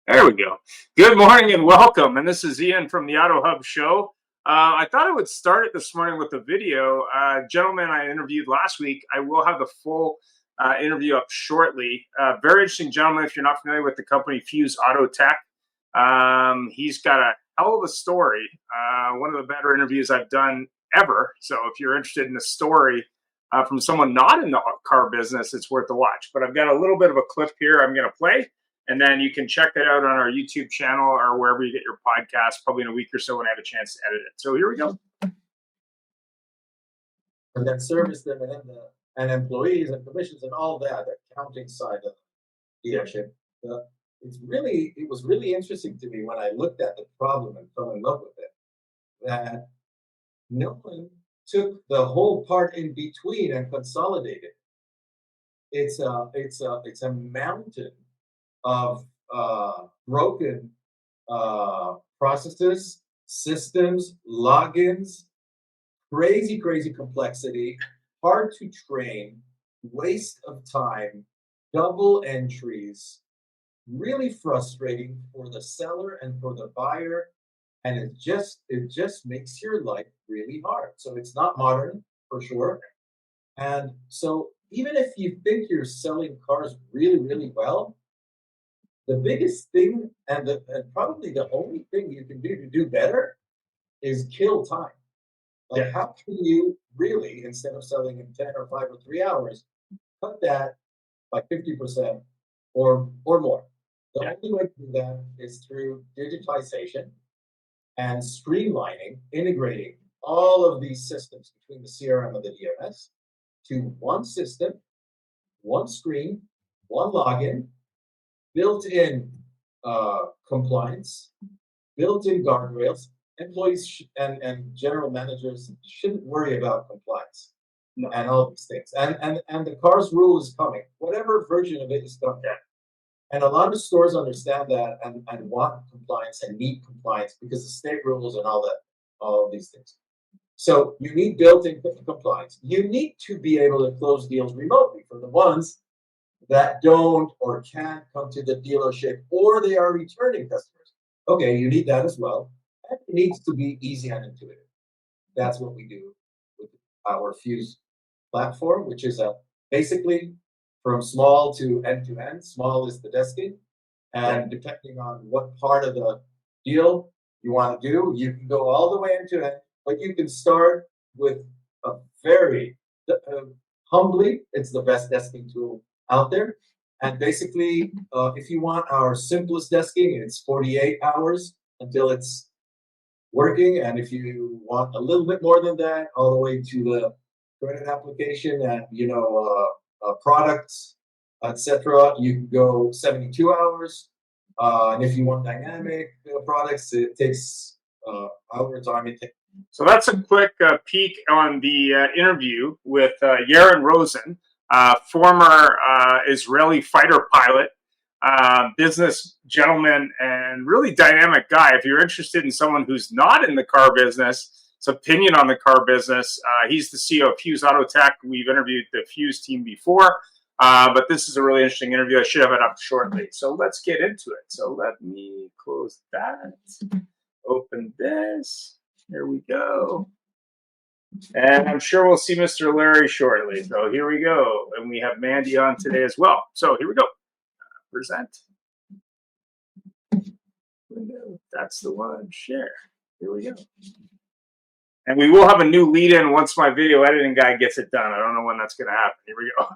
There we go. Good morning and welcome. And this is Ian from the AutoHub show. I thought I would start it this morning with a video. Gentleman I interviewed last week, I will have the full interview up shortly. Very interesting gentleman. If you're not familiar with the company Fuse Auto Tech, he's got a hell of a story. One of the better interviews I've done ever. So if you're interested in the story from someone not in the car business, it's worth a watch. But I've got a little bit of a clip here I'm going to play. And then you can check it out on our YouTube channel or wherever you get your podcast, probably in a week or so when I have a chance to edit it. So here we go. And then service them and employees and commissions and all that, the accounting side of dealership. It was really interesting to me when I looked at the problem and fell in love with it, that no one took the whole part in between and consolidated. It's a mountain of broken processes, systems, logins, crazy complexity, hard to train, waste of time, double entries, really frustrating for the seller and for the buyer, and it just makes your life really hard. So it's not modern for sure. And so even if you think you're selling cars really well, the biggest thing and probably the only thing you can do to do better is kill time. Like, how can you really, instead of selling in 10 or 5 or 3 hours, cut that by 50% or more? The only way to do that is through digitization and streamlining, integrating all of these systems between the CRM and the DMS to one system, one screen, one login, built-in compliance, built-in guardrails. Employees and general managers shouldn't worry about compliance and all these things. And the CARS rule is coming. Whatever version of it is coming. And a lot of stores understand that and want compliance and need compliance because of state rules and all of these things. So you need built-in compliance. You need to be able to close deals remotely for the ones that don't or can't come to the dealership, or they are returning customers. Okay, you need that as well. And it needs to be easy and intuitive. That's what we do with our Fuse platform, which is basically from small to end. Small is the desking, and depending on what part of the deal you want to do, you can go all the way end to end. But you can start with a very humbly, it's the best desking tool out there. And basically, if you want our simplest desking, it's 48 hours until it's working. And if you want a little bit more than that, all the way to the credit application and products, etc., you can go 72 hours. And if you want dynamic products, it takes however time it takes. So that's a quick peek on the interview with Yaron Rosen, former Israeli fighter pilot, business gentleman, and really dynamic guy. If you're interested in someone who's not in the car business, his opinion on the car business, he's the CEO of Fuse Auto Tech. We've interviewed the Fuse team before, but this is a really interesting interview. I should have it up shortly. So let's get into it. So let me close that, open this. Here we go. And I'm sure we'll see Mr. Larry shortly. So here we go. And we have Mandy on today as well. So here we go. Present. That's the one. Share. Here we go. And we will have a new lead in once my video editing guy gets it done. I don't know when that's going to happen. Here we go.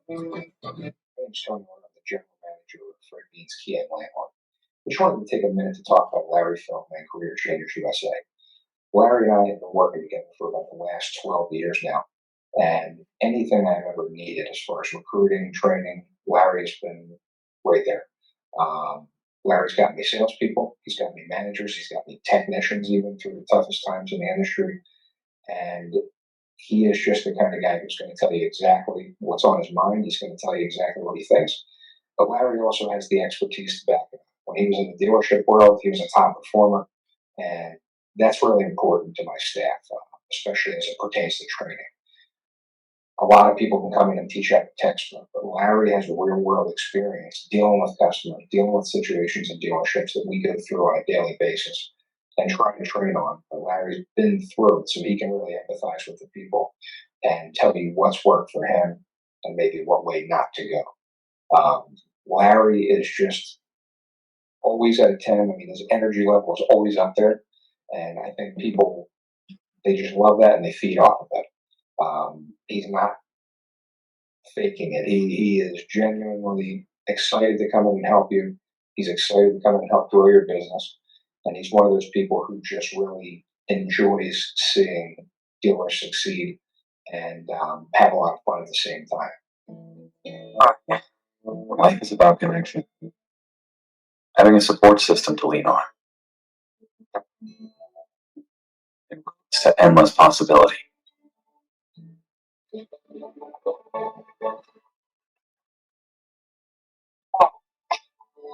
James Tony, I'm the general manager of Fred Bean's Kia in Langhorne. Just wanted to take a minute to talk about Larry Feldman, Career Changers USA. Larry and I have been working together for about the last 12 years now, and anything I've ever needed as far as recruiting, training, Larry's been right there. Larry's got me salespeople, he's got me managers, he's got me technicians even through the toughest times in the industry, and he is just the kind of guy who's going to tell you exactly what's on his mind. He's going to tell you exactly what he thinks. But Larry also has the expertise to back it up. When he was in the dealership world, he was a top performer, and that's really important to my staff, especially as it pertains to training. A lot of people can come in and teach out a textbook, but Larry has real world experience dealing with customers, dealing with situations in dealerships that we go through on a daily basis and try to train on. But Larry's been through it, so he can really empathize with the people and tell you what's worked for him and maybe what way not to go. Larry is just always at a 10. I mean, his energy level is always up there. And I think people, they just love that and they feed off of it. He's not faking it. He is genuinely excited to come in and help you. He's excited to come in and help grow your business. And he's one of those people who just really enjoys seeing dealers succeed and have a lot of fun at the same time. Life is about connection. Having a support system to lean on. It's to endless possibility.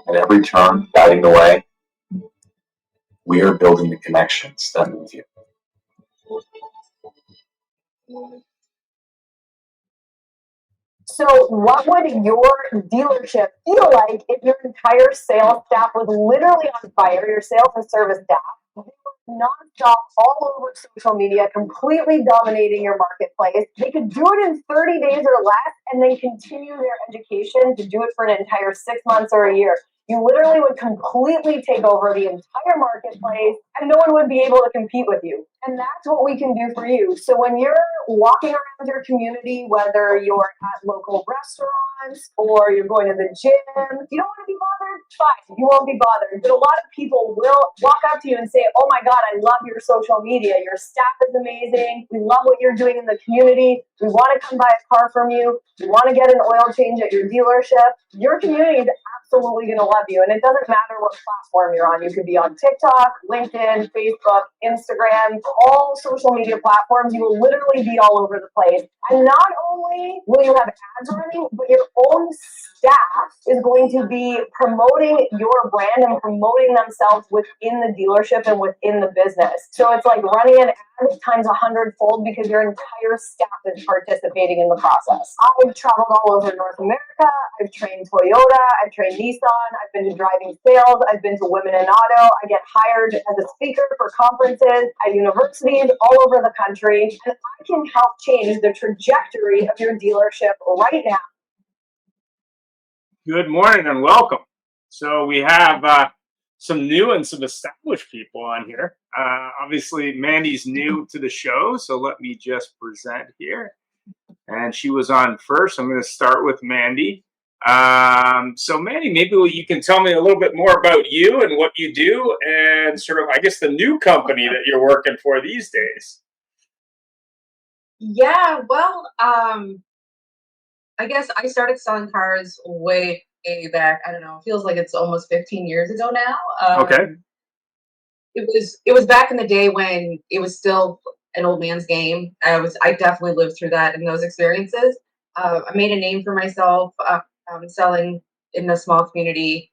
At every turn, guiding the way, we are building the connections that move you. So what would your dealership feel like if your entire sales staff was literally on fire, your sales and service staff, nonstop all over social media, completely dominating your marketplace? They could do it in 30 days or less and then continue their education to do it for an entire 6 months or a year. You literally would completely take over the entire marketplace and no one would be able to compete with you. And that's what we can do for you. So when you're walking around your community, whether you're at local restaurants or you're going to the gym, you don't want to be bothered? Fine, you won't be bothered. But a lot of people will walk up to you and say, oh my God, I love your social media. Your staff is amazing. We love what you're doing in the community. We want to come buy a car from you. We want to get an oil change at your dealership. Your community is absolutely going to love you. And it doesn't matter what platform you're on. You could be on TikTok, LinkedIn, Facebook, Instagram, all social media platforms. You will literally be all over the place. And not only will you have ads running, but your own staff is going to be promoting your brand and promoting themselves within the dealership and within the business. So it's like running an ad times 100-fold because your entire staff is participating in the process. I've traveled all over North America. I've trained Toyota. I've trained Nissan. I've been to driving sales. I've been to Women in Auto. I get hired as a speaker for conferences at universities all over the country. And I can help change the trajectory of your dealership right now. Good morning and welcome. So we have some new and some established people on here. Obviously, Mandy's new to the show, so let me just present here. And she was on first. I'm going to start with Mandy. So Mandy, maybe you can tell me a little bit more about you and what you do and sort of, I guess, the new company that you're working for these days. Yeah, well, I guess I started selling cars way back. I don't know. It feels like it's almost 15 years ago now. Okay. It was back in the day when it was still an old man's game. I definitely lived through that and those experiences. I made a name for myself selling in a small community.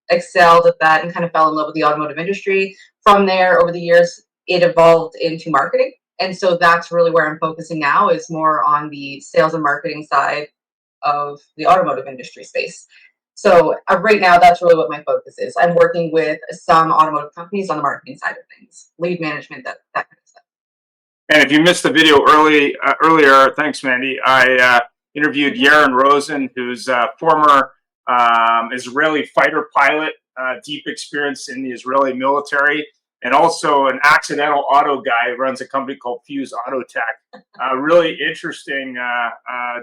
excelled at that and kind of fell in love with the automotive industry. From there, over the years, it evolved into marketing. And so that's really where I'm focusing now, is more on the sales and marketing side of the automotive industry space. So right now, that's really what my focus is. I'm working with some automotive companies on the marketing side of things, lead management, that kind of stuff. And if you missed the video earlier, thanks, Mandy. I interviewed Yaron Rosen, who's a former Israeli fighter pilot, deep experience in the Israeli military, and also an accidental auto guy who runs a company called Fuse Auto Tech. Really interesting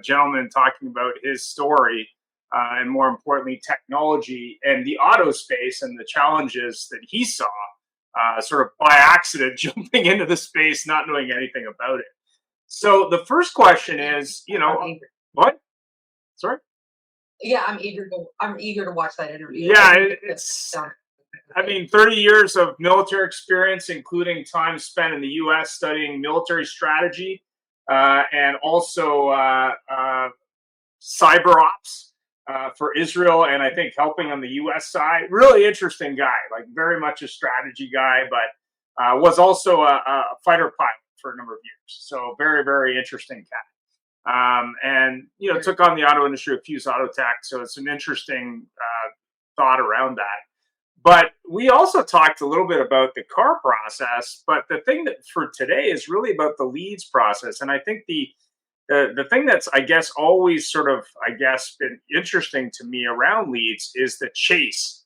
gentleman talking about his story, and more importantly, technology and the auto space and the challenges that he saw. Sort of by accident jumping into the space, not knowing anything about it. So the first question is, what? Sorry? Yeah, I'm eager to watch that interview. Yeah, it's. I mean, 30 years of military experience, including time spent in the U.S. studying military strategy, and also cyber ops. For Israel, and I think helping on the U.S. side. Really interesting guy, like very much a strategy guy, but was also a fighter pilot for a number of years. So very, very interesting cat. And took on the auto industry with Fuse Auto Tech. So it's an interesting thought around that. But we also talked a little bit about the car process. But the thing that for today is really about the leads process, and I think the thing that's, I guess, always sort of, been interesting to me around leads is the chase.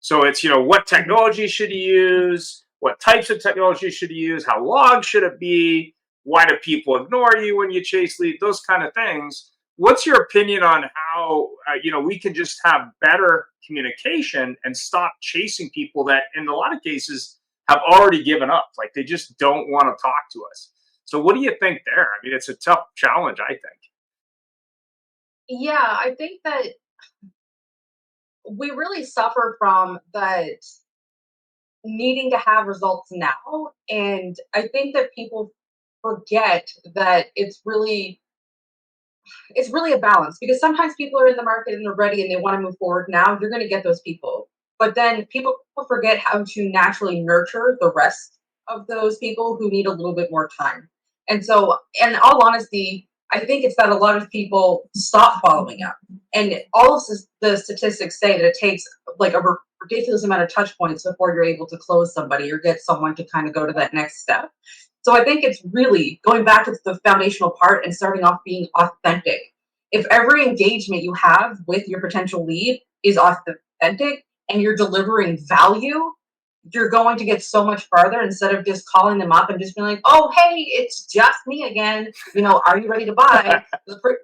So it's, what technology should you use? What types of technology should you use? How long should it be? Why do people ignore you when you chase leads? Those kind of things. What's your opinion on how, we can just have better communication and stop chasing people that, in a lot of cases, have already given up? Like, they just don't want to talk to us. So what do you think there? I mean, it's a tough challenge, I think. Yeah, I think that we really suffer from that needing to have results now. And I think that people forget that it's really a balance, because sometimes people are in the market and they're ready and they want to move forward now. You're going to get those people. But then people forget how to naturally nurture the rest of those people who need a little bit more time. And so, in all honesty, I think it's that a lot of people stop following up. And all of the statistics say that it takes like a ridiculous amount of touch points before you're able to close somebody or get someone to kind of go to that next step. So I think it's really going back to the foundational part and starting off being authentic. If every engagement you have with your potential lead is authentic and you're delivering value, you're going to get so much farther, instead of just calling them up and just being like, oh, hey, it's just me again. Are you ready to buy?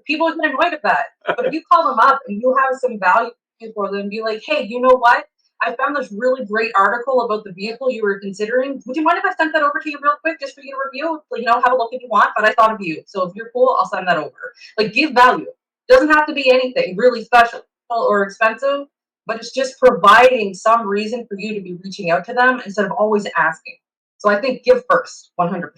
People get annoyed at that. But if you call them up and you have some value for them, be like, hey, you know what? I found this really great article about the vehicle you were considering. Would you mind if I sent that over to you real quick just for you to review? Have a look if you want, but I thought of you. So if you're cool, I'll send that over. Like, give value. Doesn't have to be anything really special or expensive, but it's just providing some reason for you to be reaching out to them instead of always asking. So I think give first, 100%.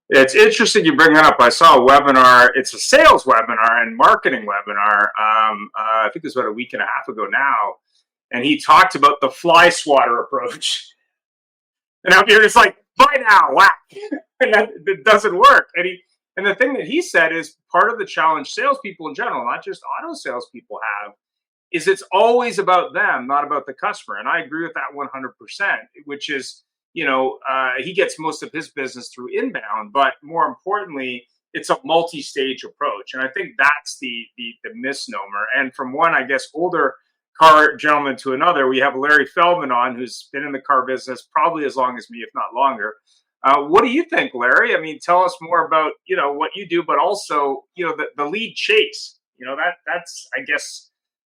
It's interesting you bring that up. I saw a webinar. It's a sales webinar and marketing webinar. I think it was about a week and a half ago now. And he talked about the fly swatter approach. And out here, it's like, buy now, whack. And that doesn't work. And the thing that he said is part of the challenge salespeople in general, not just auto salespeople have, is it's always about them, not about the customer. And I agree with that 100%, which is, he gets most of his business through inbound, but more importantly, it's a multi-stage approach. And I think that's the misnomer. And from one, I guess, older car gentleman to another, we have Larry Feldman on, who's been in the car business probably as long as me, if not longer. What do you think, Larry? I mean, tell us more about, what you do, but also, the lead chase. That's, I guess,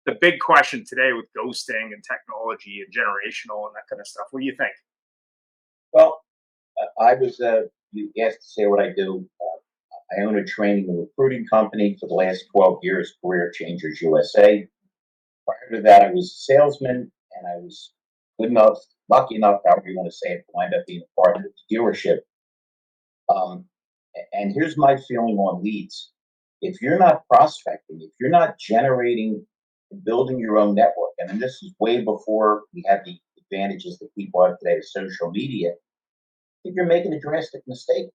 the big question today with ghosting and technology and generational and that kind of stuff. What do you think? Well, I was, you asked to say what I do. I own a training and recruiting company for the last 12 years, Career Changers USA. Prior to that, I was a salesman, and I was lucky enough, however you want to say it, to wind up being a part of the dealership. And here's my feeling on leads. If you're not prospecting, if you're not generating building your own network. And then this is way before we have the advantages that people have today with social media. I think you're making a drastic mistake,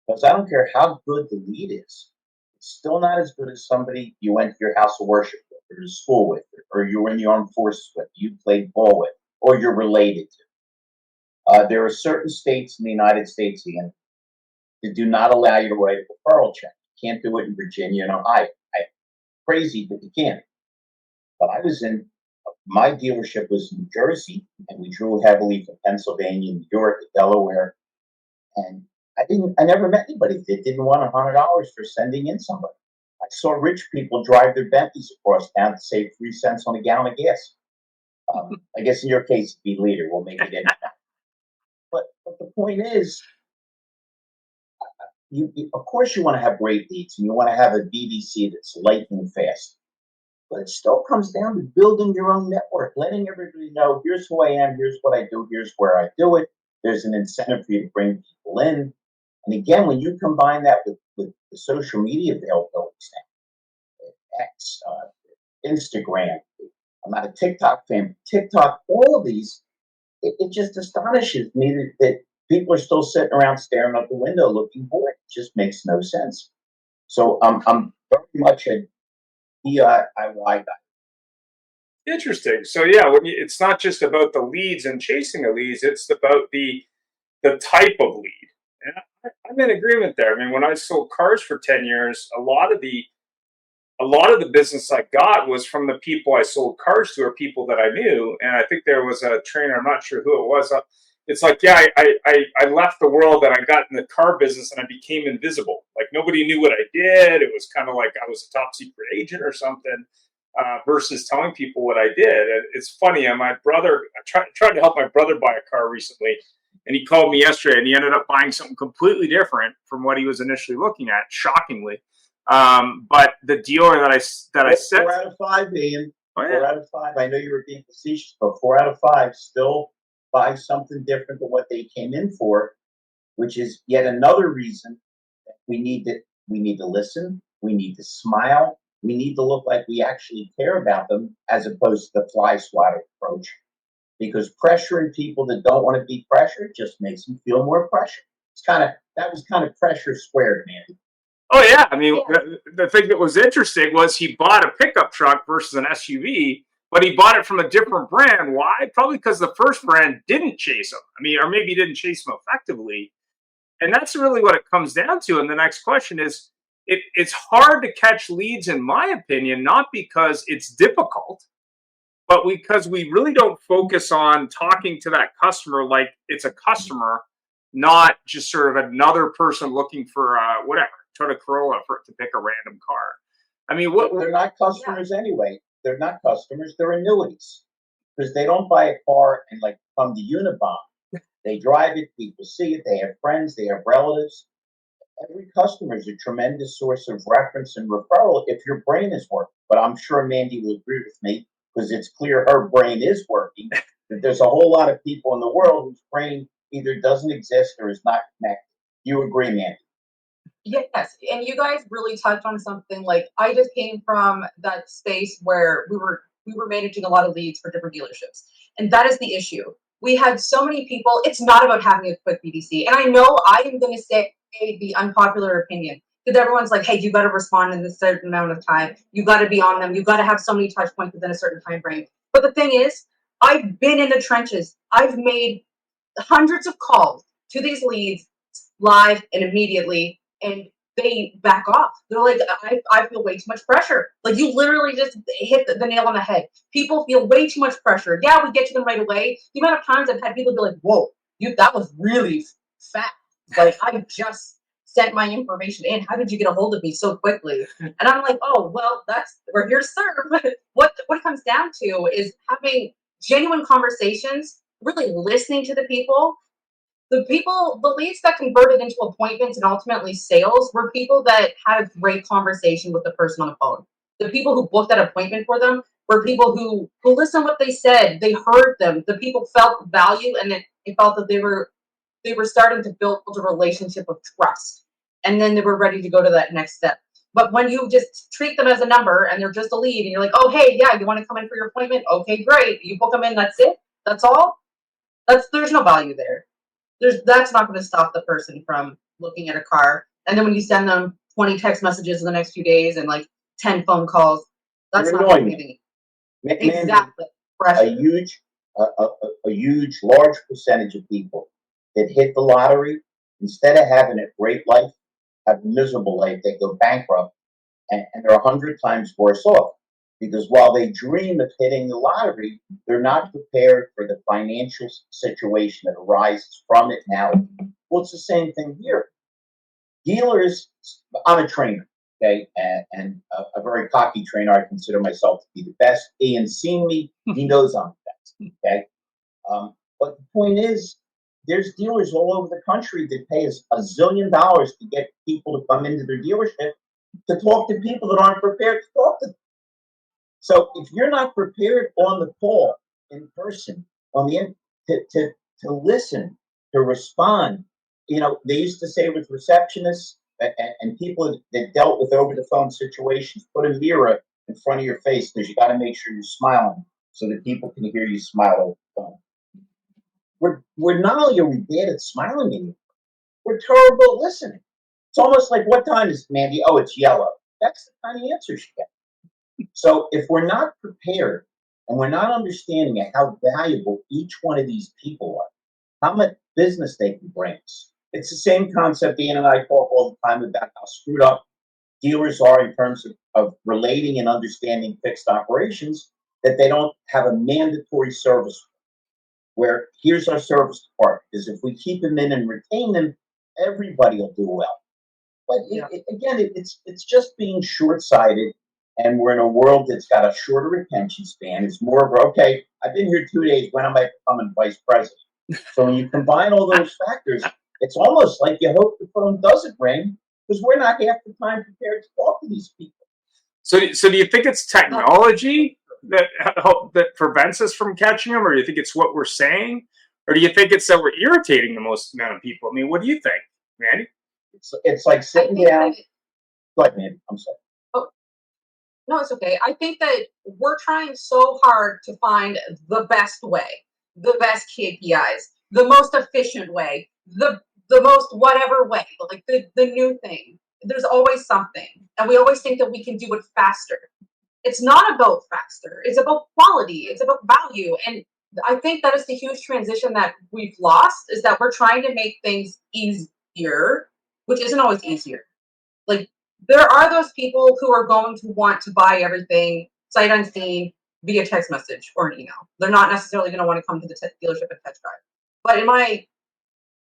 because I don't care how good the lead is, it's still not as good as somebody you went to your house of worship with, or to school with, or you were in the armed forces with, you played ball with, or you're related to. There are certain states in the United States, Ian, that do not allow you to write a referral check. You can't do it in Virginia and Ohio. Crazy, but you can't. But my dealership was in New Jersey, and we drew heavily from Pennsylvania, New York, Delaware. And I never met anybody that didn't want $100 for sending in somebody. I saw rich people drive their Bentleys across town to save 3 cents on a gallon of gas. I guess in your case, it'd be leader. We'll make it in. But the point is, of course you want to have great leads, and you want to have a BDC that's lightning fast. But it still comes down to building your own network, letting everybody know, here's who I am, here's what I do, here's where I do it. There's an incentive for you to bring people in. And again, when you combine that with the social media availabilities now, X, Instagram, I'm not a TikTok fan, TikTok, all of these, it just astonishes me that people are still sitting around staring out the window looking bored. It just makes no sense. So I'm very much a DIY guy. Interesting. So yeah, it's not just about the leads and chasing the leads; it's about the type of lead. And I'm in agreement there. I mean, when I sold cars for 10 years, a lot of the business I got was from the people I sold cars to, or people that I knew. And I think there was a trainer, I'm not sure who it was. It's like, yeah, I left the world and I got in the car business and I became invisible. Like nobody knew what I did. It was kind of like I was a top secret agent or something, versus telling people what I did. And it's funny. My brother, I tried to help my brother buy a car recently. And he called me yesterday and he ended up buying something completely different from what he was initially looking at, shockingly. But the dealer that I said, 4 out of 5, Ian. oh, yeah. 4 out of 5. I know you were being facetious, but 4 out of 5 still buy something different than what they came in for, which is yet another reason that we need to listen, we need to smile, we need to look like we actually care about them, as opposed to the fly swatter approach. Because pressuring people that don't want to be pressured just makes them feel more pressure. That was kind of pressure squared, man. Oh yeah, I mean, the thing that was interesting was he bought a pickup truck versus an SUV, but he bought it from a different brand. Why? Probably because the first brand didn't chase him. I mean, or maybe didn't chase him effectively. And that's really what it comes down to. And the next question is, it's hard to catch leads, in my opinion, not because it's difficult, but because we really don't focus on talking to that customer like it's a customer, not just sort of another person looking for whatever, Toyota Corolla to pick a random car. I mean, they're not customers anyway. They're not customers. They're annuities, because they don't buy a car and like come to Unibomb. They drive it. People see it. They have friends. They have relatives. Every customer is a tremendous source of reference and referral if your brain is working. But I'm sure Mandy will agree with me, because it's clear her brain is working. That there's a whole lot of people in the world whose brain either doesn't exist or is not connected. You agree, Mandy? Yes, and you guys really touched on something. Like I just came from that space where we were managing a lot of leads for different dealerships, and that is the issue. We had so many people. It's not about having a quick BDC, and I know I am going to say the unpopular opinion, because everyone's like, "Hey, you got to respond in this certain amount of time. You got to be on them. You got to have so many touch points within a certain time frame." But the thing is, I've been in the trenches. I've made hundreds of calls to these leads live and immediately, and they back off. They're like, I feel way too much pressure. Like you literally just hit the nail on the head. People feel way too much pressure. Yeah, we get to them right away. The amount of times I've had people be like, whoa, that was really fast. Like I just sent my information in. How did you get a hold of me so quickly? And I'm like, oh, well, we're here to serve. What it comes down to is having genuine conversations, really listening to the people. The leads that converted into appointments and ultimately sales were people that had a great conversation with the person on the phone. The people who booked that appointment for them were people who listened to what they said. They heard them. The people felt value, and they felt that they were starting to build a relationship of trust. And then they were ready to go to that next step. But when you just treat them as a number and they're just a lead and you're like, oh, hey, yeah, you want to come in for your appointment? Okay, great. You book them in, that's it. That's all. There's no value there. That's not going to stop the person from looking at a car. And then when you send them 20 text messages in the next few days and like 10 phone calls, that's You're not going to annoying be me. exactly A pressure. huge, large percentage of people that hit the lottery, instead of having a great life, have a miserable life. They go bankrupt, and they're 100 times worse off. Because while they dream of hitting the lottery, they're not prepared for the financial situation that arises from it now. Well, it's the same thing here. Dealers, I'm a trainer, okay, and a very cocky trainer. I consider myself to be the best. Ian's seen me; he knows I'm the best. Okay, but the point is, there's dealers all over the country that pay us $1 zillion to get people to come into their dealership to talk to people that aren't prepared to talk to them. So if you're not prepared on the call, in person, on the to listen, to respond, they used to say with receptionists and people that dealt with over the phone situations, put a mirror in front of your face because you got to make sure you're smiling so that people can hear you smile over the phone. We're not only are we bad at smiling anymore, we're terrible at listening. It's almost like, what time is it, Mandy? Oh, it's yellow. That's the kind of answers you get. So if we're not prepared and we're not understanding how valuable each one of these people are, how much business they can bring us, it's the same concept Ian and I talk all the time about how screwed up dealers are in terms of relating and understanding fixed operations, that they don't have a mandatory service where here's our service department. Because if we keep them in and retain them, everybody will do well. But it's just being short-sighted, and we're in a world that's got a shorter attention span. It's more of okay, I've been here 2 days. When am I becoming vice president? So when you combine all those factors, it's almost like you hope the phone doesn't ring because we're not half the time prepared to talk to these people. So do you think it's technology that prevents us from catching them, or do you think it's what we're saying, or do you think it's that we're irritating the most amount of people? I mean, what do you think, Mandy? It's like sitting down. Go ahead, Mandy. I'm sorry. Oh, no, it's okay. I think that we're trying so hard to find the best way, the best KPIs, the most efficient way, the most whatever way, like the new thing. There's always something, and we always think that we can do it faster. It's not about faster. It's about quality. It's about value. And I think that is the huge transition that we've lost, is that we're trying to make things easier, which isn't always easier. Like, there are those people who are going to want to buy everything sight unseen via text message or an email. They're not necessarily going to want to come to the dealership and test drive. But in my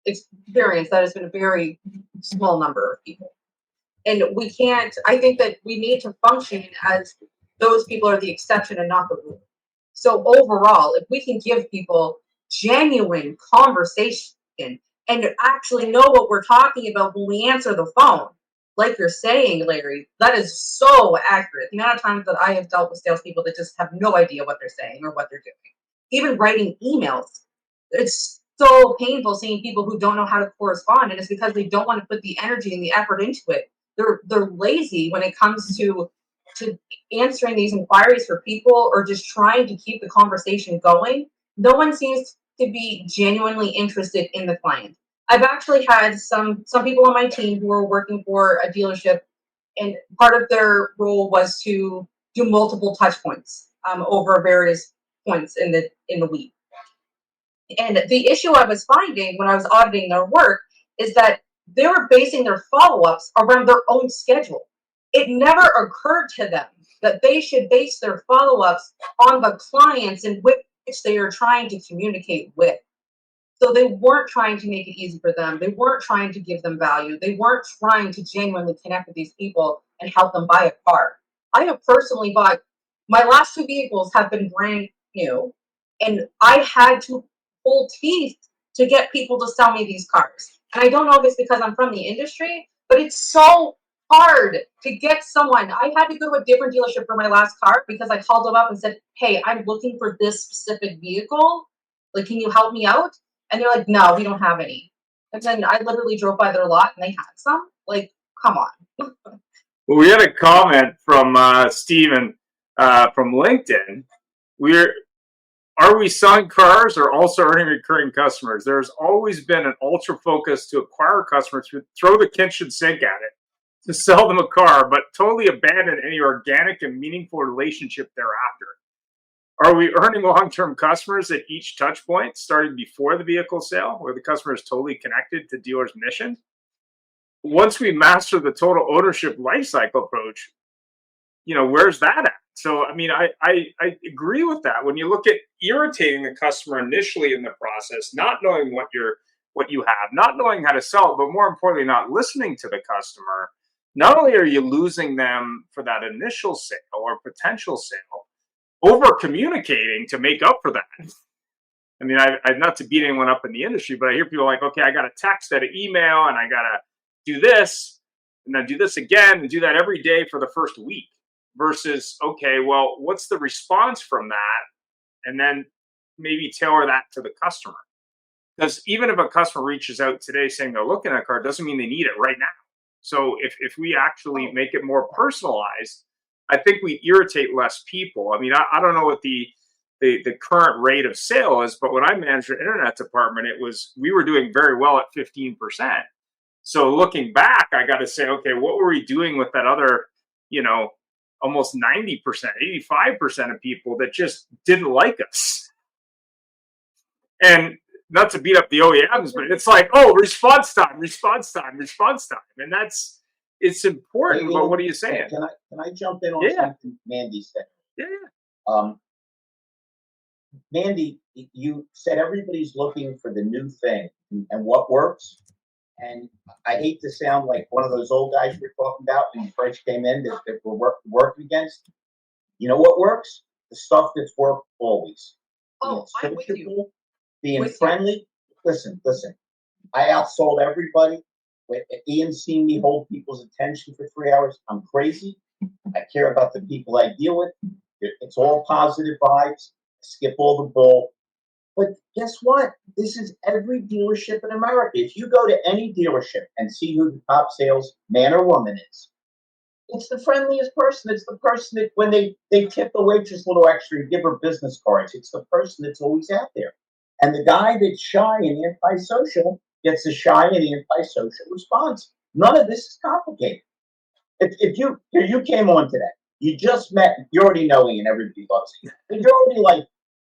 experience, that has been a very small number of people. And we can't, I think that we need to function as those people are the exception and not the rule. So overall, if we can give people genuine conversation and actually know what we're talking about when we answer the phone, like you're saying, Larry, that is so accurate. The amount of times that I have dealt with salespeople that just have no idea what they're saying or what they're doing. Even writing emails, it's so painful seeing people who don't know how to correspond, and it's because they don't want to put the energy and the effort into it. They're lazy when it comes to answering these inquiries for people or just trying to keep the conversation going. No one seems to be genuinely interested in the client. I've actually had some people on my team who are working for a dealership, and part of their role was to do multiple touch points over various points in the week. And the issue I was finding when I was auditing their work is that they were basing their follow-ups around their own schedule. It never occurred to them that they should base their follow-ups on the clients in which they are trying to communicate with. So they weren't trying to make it easy for them. They weren't trying to give them value. They weren't trying to genuinely connect with these people and help them buy a car. I have personally bought, my last 2 vehicles have been brand new, and I had to pull teeth to get people to sell me these cars. And I don't know if it's because I'm from the industry, but it's so hard to get someone. I had to go to a different dealership for my last car because I called them up and said, hey, I'm looking for this specific vehicle. Like, can you help me out? And they're like, no, we don't have any. And then I literally drove by their lot and they had some. Like, come on. Well, we had a comment from Steven from LinkedIn. Are we selling cars or also earning recurring customers? There's always been an ultra focus to acquire customers, to throw the kitchen sink at it, to sell them a car, but totally abandon any organic and meaningful relationship thereafter. Are we earning long-term customers at each touch point, starting before the vehicle sale, where the customer is totally connected to dealer's mission? Once we master the total ownership lifecycle approach, where's that at? So, I mean, I agree with that. When you look at irritating the customer initially in the process, not knowing what you have, not knowing how to sell it, but more importantly, not listening to the customer, not only are you losing them for that initial sale or potential sale, over communicating to make up for that. I mean, I not to beat anyone up in the industry, but I hear people like, okay, I got to text, that email, and I got to do this, and then do this again, and do that every day for the first week. Versus, okay, well, what's the response from that? And then maybe tailor that to the customer. Because even if a customer reaches out today saying they're looking at a car, doesn't mean they need it right now. So if we actually make it more personalized, I think we irritate less people. I mean, I don't know what the current rate of sale is, but when I managed the internet department, we were doing very well at 15%. So looking back, I got to say, okay, what were we doing with that other, almost 90%, 85% of people that just didn't like us? And not to beat up the OEMs, but it's like, oh, response time. And it's important, but what are you saying? Can I jump in on something Mandy said? Yeah. Mandy, you said everybody's looking for the new thing and what works. And I hate to sound like one of those old guys we're talking about when you first came in that we're working against. You know what works? The stuff that's worked always. Oh, I'm with you. Being friendly. Listen. I outsold everybody. Ian seen me hold people's attention for 3 hours. I'm crazy. I care about the people I deal with. It's all positive vibes. Skip all the bull. But guess what? This is every dealership in America. If you go to any dealership and see who the top sales man or woman is, it's the friendliest person. It's the person that when they tip the waitress a little extra and give her business cards, it's the person that's always out there. And the guy that's shy and antisocial gets a shy and antisocial response. None of this is complicated. If you came on today, you just met, you already know Ian, everybody loves you. And you're already like,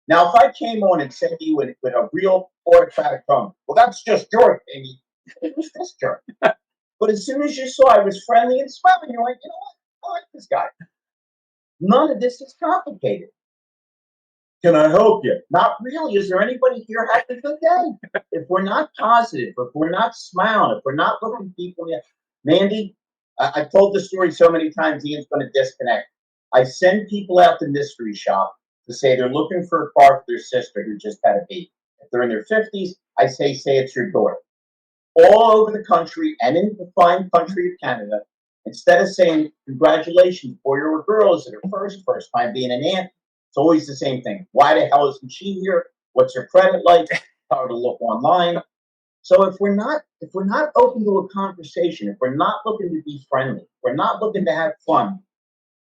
now, if I came on and said to you with a real autocratic tone, well, that's just your opinion. It was this jerk. But as soon as you saw I was friendly and smiling, you're like, you know what? I like this guy. None of this is complicated. Can I help you? Not really. Is there anybody here having a good day? If we're not positive, if we're not smiling, if we're not looking people in the Mandy, I've told this story so many times, Ian's going to disconnect. I send people out to mystery shop to say they're looking for a car for their sister who just had a baby. If they're in their 50s, I say it's your daughter. All over the country and in the fine country of Canada, instead of saying, congratulations, boy or girl, is it her first time being an aunt? It's always the same thing. Why the hell isn't she here? What's her credit like? Tell her to look online. So if we're not open to a conversation, if we're not looking to be friendly, if we're not looking to have fun,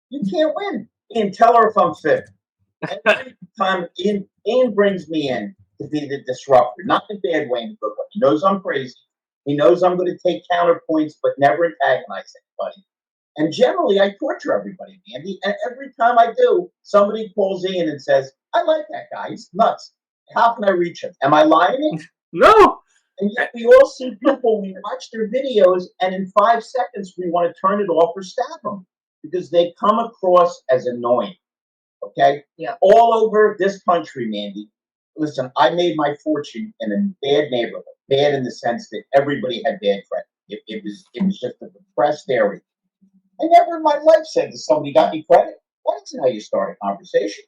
you can't win. And tell her if I'm fit. Every time Ian brings me in to be the disruptor, not the bad way in the good way. He knows I'm crazy. He knows I'm going to take counterpoints, but never antagonize anybody. And generally, I torture everybody, Andy. And every time I do, somebody calls Ian and says, I like that guy. He's nuts. How can I reach him? Am I lying? No. And yet we all see people, we watch their videos, and in 5 seconds, we want to turn it off or stab them because they come across as annoying. Okay? Yeah. All over this country, Mandy. Listen, I made my fortune in a bad neighborhood. Bad in the sense that everybody had bad friends. It was just a depressed area. I never in my life said to somebody, got any credit? Well, that's how you start a conversation.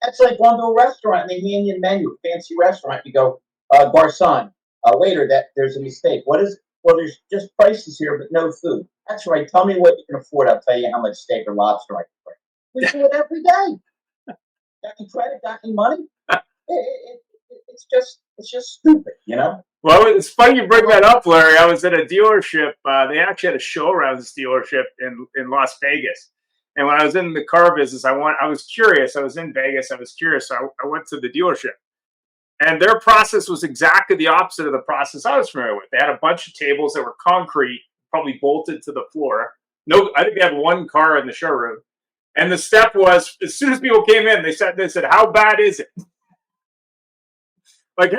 That's like going to a restaurant and they hand you a menu, a fancy restaurant. You go, garçon, waiter, there's a mistake. What is it? Well, there's just prices here, but no food. That's right. Tell me what you can afford. I'll tell you how much steak or lobster I can bring. We do it every day. Got any credit? Got any money? It's just stupid, you know? Well, it's funny you bring that up, Larry. I was at a dealership. They actually had a show around this dealership in Las Vegas. And when I was in the car business, I was curious. I was in Vegas. I was curious. So I went to the dealership. And their process was exactly the opposite of the process I was familiar with. They had a bunch of tables that were concrete, probably bolted to the floor. No, I think they had one car in the showroom. And the step was, as soon as people came in, they said, "How bad is it?" Like,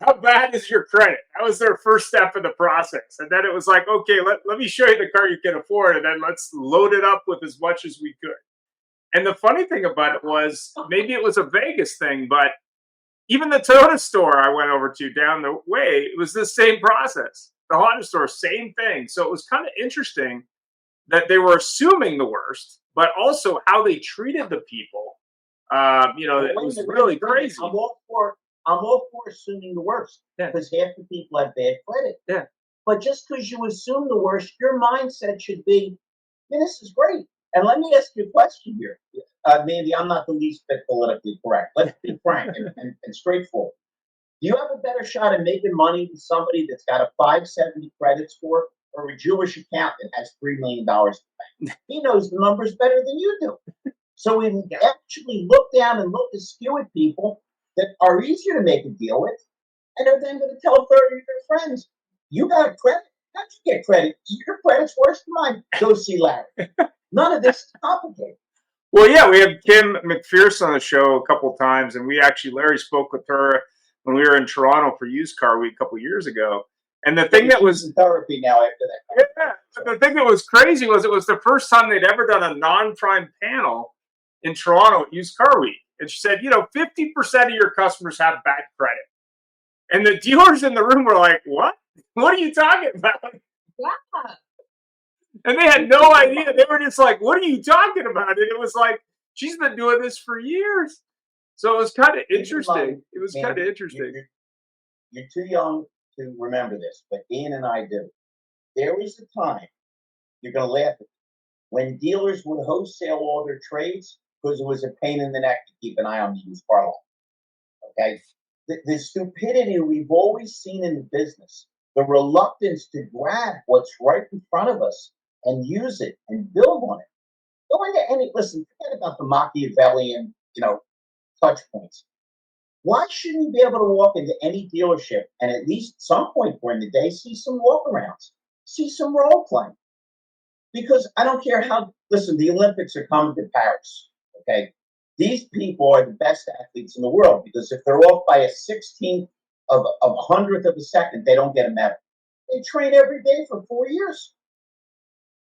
how bad is your credit? That was their first step in the process. And then it was like, okay, let me show you the car you can afford, and then let's load it up with as much as we could. And the funny thing about it was, maybe it was a Vegas thing, but even the Toyota store I went over to down the way, it was the same process. The Honda store, same thing. So it was kind of interesting that they were assuming the worst, but also how they treated the people. It was really crazy. I'm all for assuming the worst because half the people have bad credit. Yeah. But just because you assume the worst, your mindset should be, this is great. And let me ask you a question here. Mandy, I'm not the least bit politically correct. Let's be frank and straightforward. Do you have a better shot at making money than somebody that's got a 570 credit score or a Jewish accountant that has $3 million in the bank? He knows the numbers better than you do. So we actually look down and look askew at people that are easier to make a deal with, and they're then going to tell 30 of their friends, "You got credit? How'd you get credit? Your credit's worse than mine. Go see Larry." None of this is complicated. Well, yeah, we had Kim McPherson on the show a couple of times, and Larry spoke with her when we were in Toronto for Used Car Week a couple of years ago. And the thing that was in therapy now after that. Yeah, the thing that was crazy was it was the first time they'd ever done a non-prime panel in Toronto at Used Car Week. And she said, 50% of your customers have bad credit. And the dealers in the room were like, "What? What are you talking about?" Yeah. And they had no idea. They were just like, "What are you talking about?" And it was like, she's been doing this for years. So it was kind of interesting. It was kind of interesting. You're too young to remember this, but Ian and I do. There was a time, you're going to laugh at it, when dealers would wholesale all their trades because it was a pain in the neck to keep an eye on the used car lot. Okay? The stupidity we've always seen in the business, the reluctance to grab what's right in front of us and use it and build on it. Go into forget about the Machiavellian, touch points. Why shouldn't you be able to walk into any dealership and at least some point during the day see some walkarounds, see some role playing? Because I don't care the Olympics are coming to Paris, okay? These people are the best athletes in the world because if they're off by a 16th of a 100th of a second, they don't get a medal. They train every day for 4 years.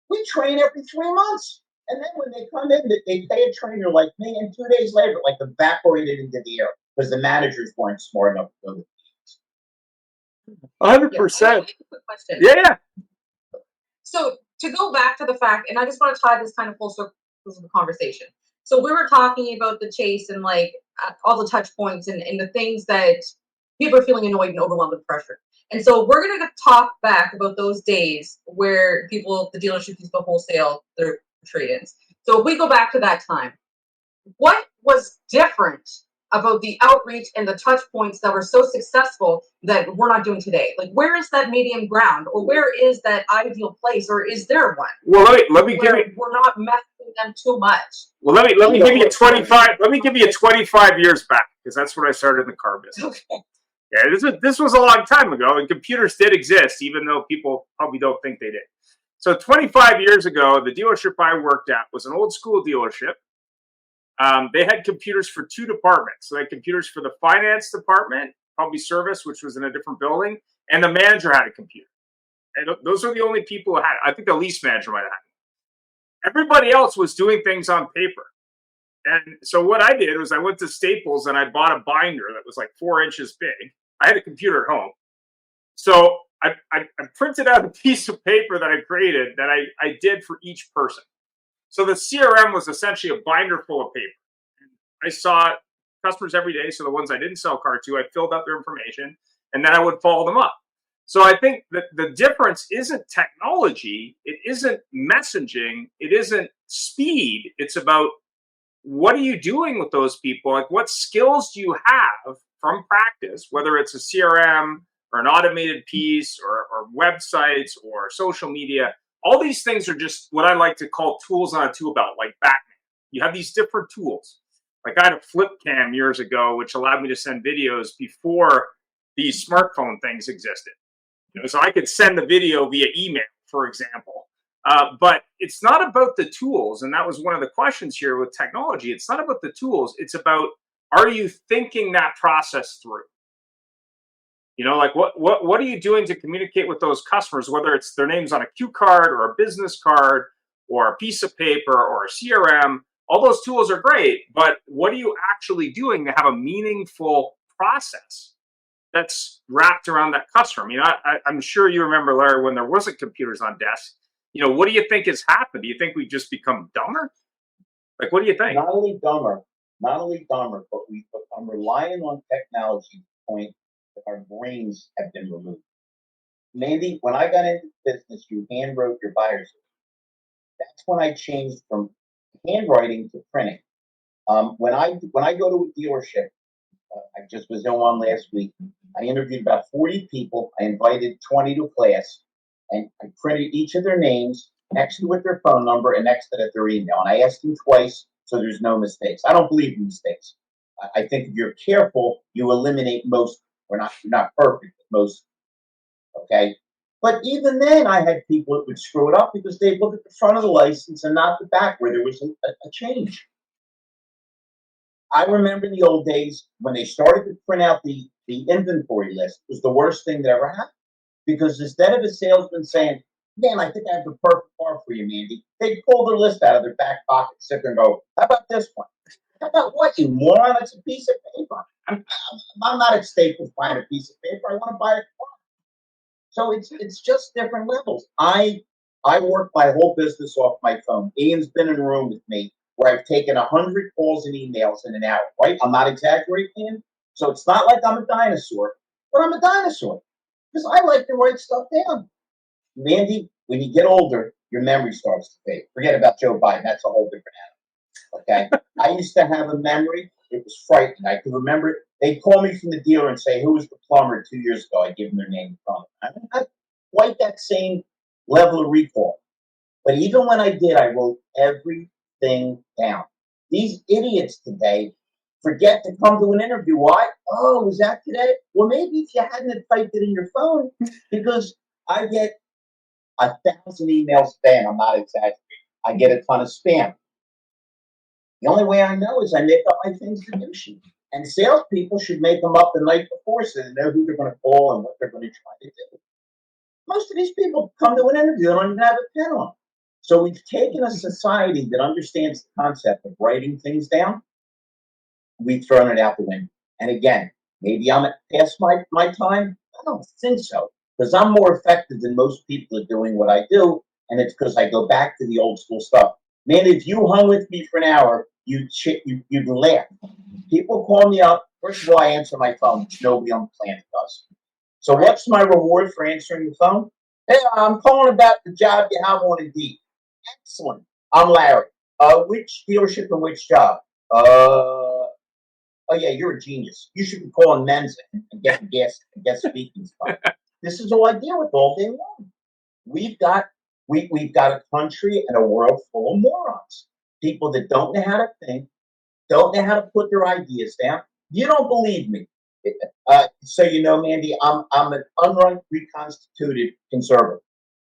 We train every 3 months. And then when they come in, they pay a trainer like me, and 2 days later, evaporated into the air because the managers weren't smart enough to do it. 100%. Quick question. Yeah. So to go back to the fact, and I just want to tie this kind of full circle to the conversation. So we were talking about the chase and all the touch points and the things that people are feeling annoyed and overwhelmed with pressure. And so we're going to talk back about those days where the dealerships used to wholesale their trade-ins. So if we go back to that time, what was different about the outreach and the touch points that were so successful that we're not doing today? Where is that medium ground, or where is that ideal place, or is there one? Well, let me give you. We're not messing them too much. Well, let me give you 25. Let me give you 25 years back because that's when I started in the car business. Okay. Yeah, this was a long time ago, and computers did exist, even though people probably don't think they did. So 25 years ago, the dealership I worked at was an old school dealership. They had computers for 2 departments. So they had computers for the finance department, probably service, which was in a different building, and the manager had a computer. And those are the only people who had it. I think the lease manager might have had it. Everybody else was doing things on paper. And so what I did was I went to Staples and I bought a binder that was 4 inches big. I had a computer at home. So I printed out a piece of paper that I created that I did for each person. So the CRM was essentially a binder full of paper. I saw customers every day. So the ones I didn't sell car to, I filled out their information and then I would follow them up. So I think that the difference isn't technology. It isn't messaging. It isn't speed. It's about what are you doing with those people? What skills do you have from practice, whether it's a CRM or an automated piece or websites or social media. All these things are just what I like to call tools on a tool belt, like Batman. You have these different tools. Like I had a flip cam years ago, which allowed me to send videos before these smartphone things existed. So I could send the video via email, for example. But it's not about the tools, and that was one of the questions here with technology. It's not about the tools. It's about, are you thinking that process through? Like what are you doing to communicate with those customers, whether it's their names on a cue card or a business card or a piece of paper or a CRM? All those tools are great, but what are you actually doing to have a meaningful process that's wrapped around that customer? I mean, I'm sure you remember, Larry, when there wasn't computers on desks. What do you think has happened? Do you think we've just become dumber? Like, what do you think? Not only dumber, but we've become reliant on technology to the point that our brains have been removed. Mandy, when I got into business, you hand wrote your buyer's list. That's when I changed from handwriting to printing. When I go to a dealership, I just was in one last week. I interviewed about 40 people. I invited 20 to class, and I printed each of their names next to it their phone number and next to it their email. And I asked them twice, so there's no mistakes. I don't believe in mistakes. I think if you're careful, you eliminate most. You're not perfect, but most. Okay. But even then, I had people that would screw it up because they'd look at the front of the license and not the back where there was a change. I remember in the old days when they started to print out the inventory list. It was the worst thing that ever happened, because instead of a salesman saying, "Man, I think I have the perfect car for you, Mandy," they'd pull their list out of their back pocket, sit there and go, "How about this one?" "How about what, you moron? It's a piece of paper. I'm not at stake with buying a piece of paper. I want to buy a car." So it's just different levels. I work my whole business off my phone. Ian's been in a room with me where I've taken 100 calls and emails in an hour, right? I'm not exaggerating, Ian. So it's not like I'm a dinosaur, but I'm a dinosaur because I like to write stuff down. Mandy, when you get older, your memory starts to fade. Forget about Joe Biden. That's a whole different animal. Okay. I used to have a memory. It was frightening. I could remember it. They'd call me from the dealer and say, "Who was the plumber 2 years ago?" I'd give them their name and phone. I don't have quite that same level of recall. But even when I did, I wrote everything down. These idiots today forget to come to an interview. Why? "Oh, was that today?" Well, maybe if you hadn't typed it in your phone, because I get 1,000 emails a day, and I'm not exaggerating. I get a ton of spam. The only way I know is I make up my things to do sheet. And salespeople should make them up the night before so they know who they're going to call and what they're going to try to do. Most of these people come to an interview and don't even have a pen on. So we've taken a society that understands the concept of writing things down. We've thrown it out the window. And again, maybe I'm past my time. I don't think so, because I'm more effective than most people at doing what I do. And it's because I go back to the old school stuff. Man, if you hung with me for an hour, you'd laugh. People call me up. First of all, I answer my phone, which nobody on the planet does. So what's my reward for answering the phone? "Hey, I'm calling about the job you have on Indeed." "Excellent. I'm Larry. Which dealership and which job?" "Oh yeah, you're a genius. You should be calling Mensa and getting guest speaking stuff." This is all I deal with all day long. We've got a country and a world full of morons. People that don't know how to think, don't know how to put their ideas down. You don't believe me. So you know, Mandy, I'm an reconstituted conservative.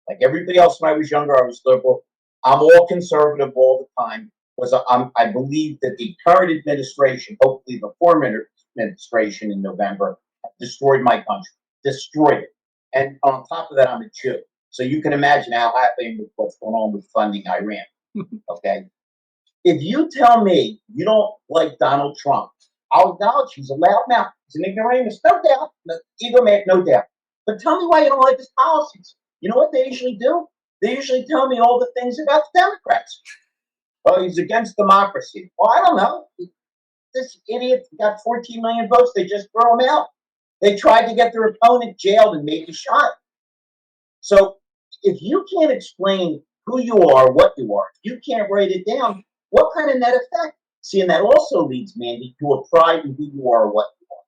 Like everybody else when I was younger, I was liberal. I'm all conservative all the time because I believe that the current administration, hopefully the former administration in November, destroyed my country, destroyed it. And on top of that, I'm a Jew. So you can imagine how happy I am with what's going on with funding Iran. Okay. If you tell me you don't like Donald Trump, I'll acknowledge he's a loudmouth. He's an ignoramus, no doubt. Egomaniac, no doubt. But tell me why you don't like his policies. You know what they usually do? They usually tell me all the things about the Democrats. "Oh, he's against democracy." Well, I don't know. This idiot got 14 million votes. They just throw him out. They tried to get their opponent jailed and maybe shot. So if you can't explain who you are, what you are, if you can't write it down, what kind of net effect? See, and that also leads, Mandy, to a pride in who you are or what you are.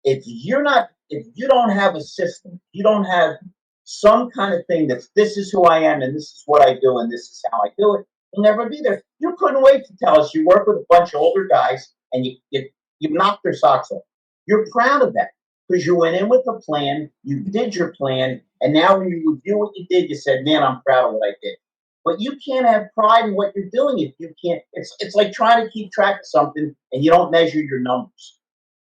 if you don't have a system, you don't have some kind of thing that's this is who I am and this is what I do and this is how I do it, you'll never be there. You couldn't wait to tell us you work with a bunch of older guys and you knocked their socks off. You're proud of that because you went in with a plan, you did your plan, and now when you review what you did, you said, "Man, I'm proud of what I did." But you can't have pride in what you're doing if you can't. It's like trying to keep track of something and you don't measure your numbers.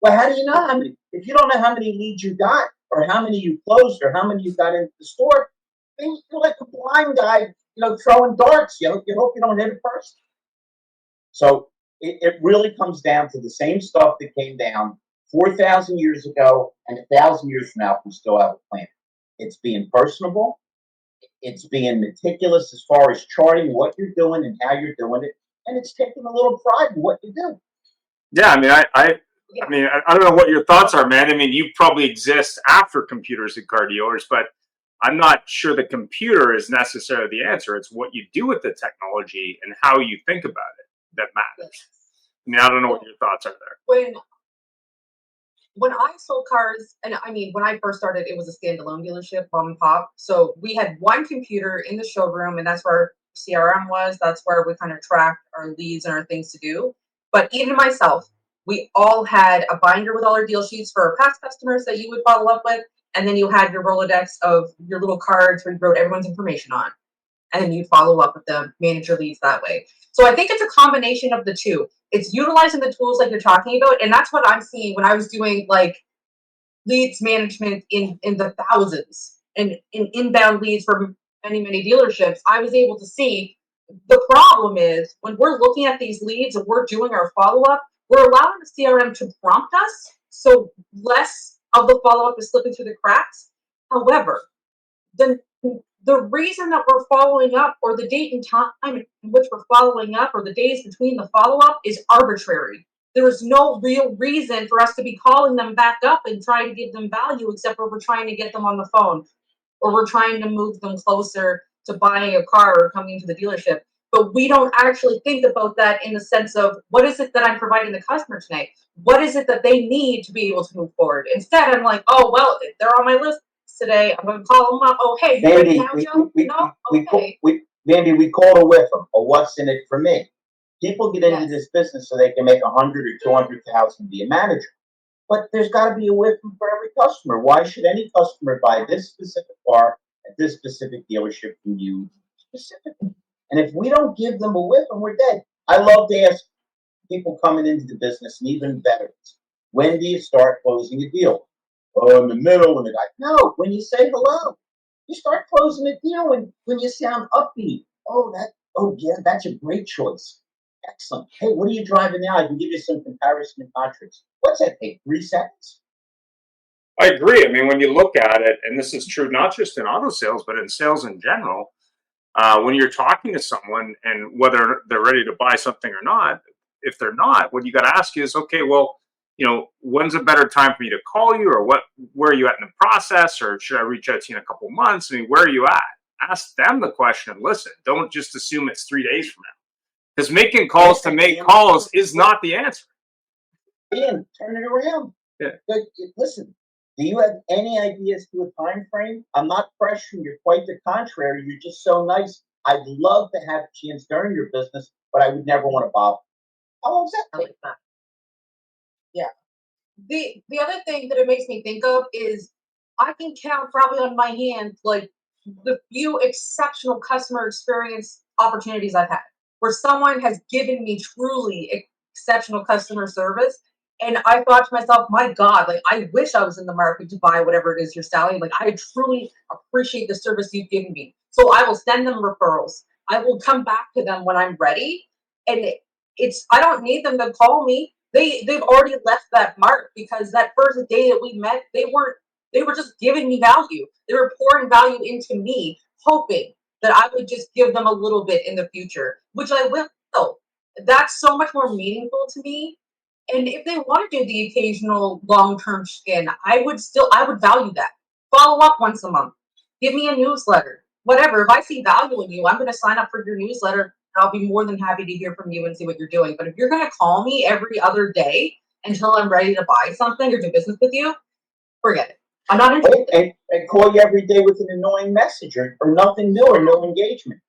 Well, how do you know how many? If you don't know how many leads you got, or how many you closed, or how many you got into the store, then you're like a blind guy, throwing darts. You hope you don't hit it first. So it really comes down to the same stuff that came down 4,000 years ago, and 1,000 years from now, if we still have a plan. It's being personable. It's being meticulous as far as charting what you're doing and how you're doing it, and it's taking a little pride in what you do. Yeah, I mean, I don't know what your thoughts are, man. I mean, you probably exist after computers and car dealers, but I'm not sure the computer is necessarily the answer. It's what you do with the technology and how you think about it that matters. I mean, I don't know what your thoughts are there. When I sold cars, and I mean, when I first started, it was a standalone dealership, mom and pop. So we had one computer in the showroom, and that's where CRM was. That's where we kind of tracked our leads and our things to do. But even myself, we all had a binder with all our deal sheets for our past customers that you would follow up with. And then you had your Rolodex of your little cards where you wrote everyone's information on. And then you'd follow up with them, manage your leads that way. So I think it's a combination of the two. It's utilizing the tools like you're talking about, and that's what I'm seeing when I was doing like leads management in the thousands and in inbound leads for many dealerships. I was able to see the problem is when we're looking at these leads and we're doing our follow-up, we're allowing the CRM to prompt us, so less of the follow-up is slipping through the cracks. However, the reason that we're following up, or the date and time in which we're following up, or the days between the follow-up is arbitrary. There is no real reason for us to be calling them back up and trying to give them value, except for we're trying to get them on the phone, or we're trying to move them closer to buying a car or coming to the dealership. But we don't actually think about that in the sense of, what is it that I'm providing the customer tonight? What is it that they need to be able to move forward? Instead, I'm like, oh, well, they're on my list today. I'm going to call them up. Oh, hey, you ready now, Joe? No? Okay. We call to whip them, or what's in it for me. People get into this business so they can make 100 or 200,000 be a manager. But there's got to be a whip for every customer. Why should any customer buy this specific car at this specific dealership from you specifically? And if we don't give them a whip, and we're dead. I love to ask people coming into the business, and even veterans, when do you start closing a deal? Oh, in the middle, when the guy. No, when you say hello. You start closing a deal when you sound upbeat. Oh, yeah, that's a great choice. Excellent. Hey, what are you driving now? I can give you some comparison and contrast. What's that take? 3 seconds? I agree. I mean, when you look at it, and this is true not just in auto sales, but in sales in general, when you're talking to someone and whether they're ready to buy something or not, if they're not, what you got to ask is, okay, well, when's a better time for me to call you, or where are you at in the process, or should I reach out to you in a couple of months? I mean, where are you at? Ask them the question and listen. Don't just assume it's 3 days from now, because making calls to make calls is not the answer. Ian, turn it around. Yeah. Listen, do you have any ideas to a time frame? I'm not pressuring you. Quite the contrary. You're just so nice. I'd love to have a chance during your business, but I would never want to bother. How long does that take? Yeah. The other thing that it makes me think of is I can count probably on my hand like the few exceptional customer experience opportunities I've had where someone has given me truly exceptional customer service. And I thought to myself, my God, like I wish I was in the market to buy whatever it is you're selling. Like I truly appreciate the service you've given me. So I will send them referrals. I will come back to them when I'm ready. And I don't need them to call me. They've already left that mark, because that first day that we met, they were just giving me value. They were pouring value into me, hoping that I would just give them a little bit in the future, which I will. That's so much more meaningful to me. And if they want to do the occasional long-term skin, I would value that. Follow up once a month. Give me a newsletter. Whatever. If I see value in you, I'm going to sign up for your newsletter. I'll be more than happy to hear from you and see what you're doing. But if you're going to call me every other day until I'm ready to buy something or do business with you, forget it. I'm not interested. And call you every day with an annoying message or nothing new or no engagement.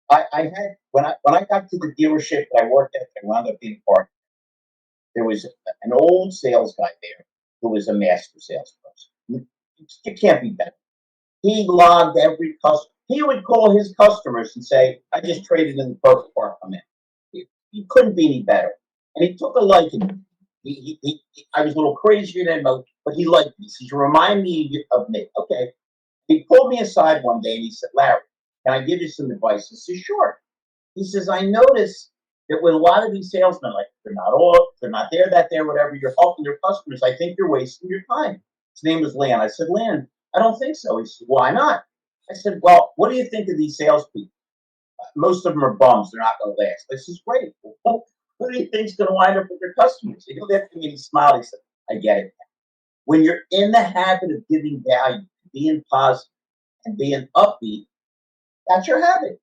I had when I got to the dealership that I worked at, I wound up being part. There was an old sales guy there who was a master salesperson. You can't be better. He logged every customer. He would call his customers and say, "I just traded in the perfect car. Come in." He couldn't be any better, and he took a liking to me. I was a little crazier than most, but he liked me. He said, "You remind me of me." Okay. He pulled me aside one day and he said, "Larry, can I give you some advice?" I said, "Sure." He says, "I notice that with a lot of these salesmen, like they're not there, that there, whatever, you're helping their customers. I think you're wasting your time." His name was Lan. I said, "Lan, I don't think so." He said, "Why not?" I said, "Well, what do you think of these salespeople? Most of them are bums. They're not going to last." I said, "Great. Well, who do you think's going to wind up with their customers?" He looked at me and he smiled. He said, "I get it. When you're in the habit of giving value, being positive, and being upbeat, that's your habit."